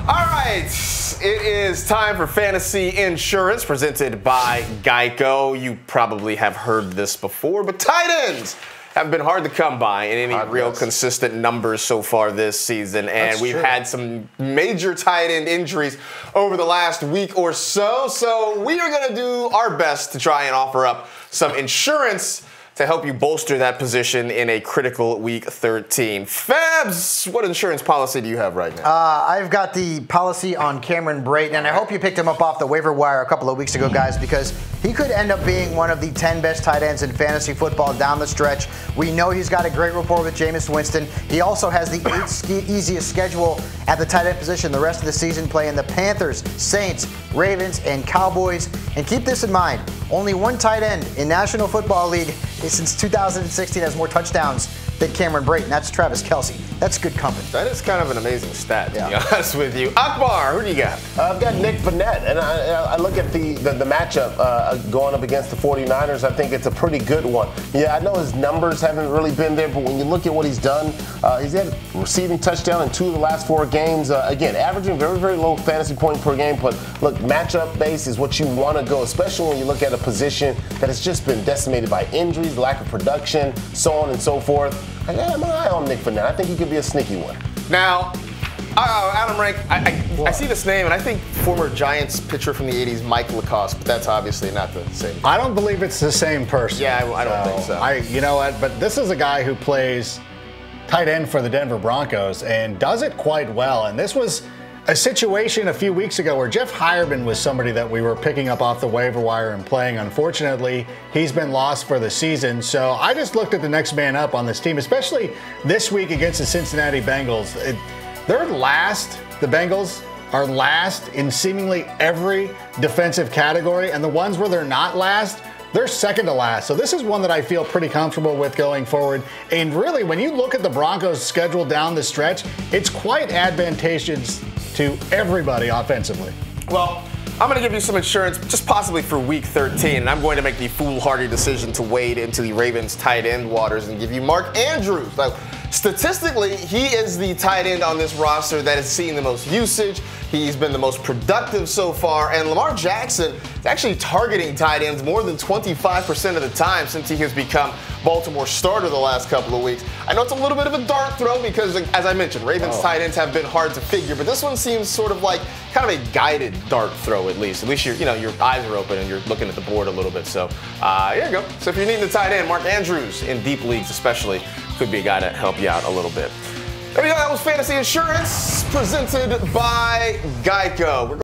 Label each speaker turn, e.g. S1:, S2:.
S1: All right, it is time for Fantasy Insurance presented by Geico. You probably have heard this before, but tight ends have been hard to come by in any real consistent numbers so far this season. And we've had some major tight end injuries over the last week or so. So we are going to do our best to try and offer up some insurance to help you bolster that position in a critical week 13. Fabs, what insurance policy do you have right now?
S2: I've got the policy on Cameron Brayton, and I hope you picked him up off the waiver wire a couple of weeks ago, guys, because he could end up being one of the 10 best tight ends in fantasy football down the stretch. We know he's got a great rapport with Jameis Winston. He also has the 8th easiest schedule at the tight end position the rest of the season, playing the Panthers, Saints, Ravens, and Cowboys. And keep this in mind, only one tight end in National Football League since 2016 has more touchdowns than Cameron Brayton. That's Travis Kelce. That's good company.
S1: That is kind of an amazing stat, to be honest with you. Akbar, who do you got?
S3: I've got Nick Burnett, and I look at the matchup going up against the 49ers. I think it's a pretty good one. Yeah, I know his numbers haven't really been there, but when you look at what he's done, he's had a receiving touchdown in 2 of the last 4 games. Again, averaging very, very low fantasy point per game, but look, matchup base is what you want to go, especially when you look at a position that has just been decimated by injuries, lack of production, so on and so forth. I got my eye on Nick Burnett. I think he could be a sneaky one.
S1: Now, Adam Rank, I see this name, and I think former Giants pitcher from the 80s, Mike Lacoste, but that's obviously not the same.
S4: I don't believe it's the same person.
S1: Yeah, I don't think so.
S4: You know what? But this is a guy who plays tight end for the Denver Broncos and does it quite well. And this was a situation a few weeks ago where Jeff Hireman was somebody that we were picking up off the waiver wire and playing. Unfortunately, he's been lost for the season. So I just looked at the next man up on this team, especially this week against the Cincinnati Bengals. They're last. The Bengals are last in seemingly every defensive category, and the ones where they're not last, they're second to last. So this is one that I feel pretty comfortable with going forward. And really, when you look at the Broncos' schedule down the stretch, it's quite advantageous to everybody offensively.
S1: Well, I'm going to give you some insurance just possibly for week 13, and I'm going to make the foolhardy decision to wade into the Ravens tight end waters and give you Mark Andrews. Now, statistically, he is the tight end on this roster that has seen the most usage. He's been the most productive so far, and Lamar Jackson is actually targeting tight ends more than 25% of the time since he has become Baltimore starter the last couple of weeks. I know it's a little bit of a dart throw because, as I mentioned, Ravens tight ends have been hard to figure, but this one seems sort of like kind of a guided dart throw at least. At least your eyes are open and you're looking at the board a little bit. So here you go. So if you're needing a tight end, Mark Andrews in deep leagues especially could be a guy to help you out a little bit. There we go. That was Fantasy Insurance presented by Geico.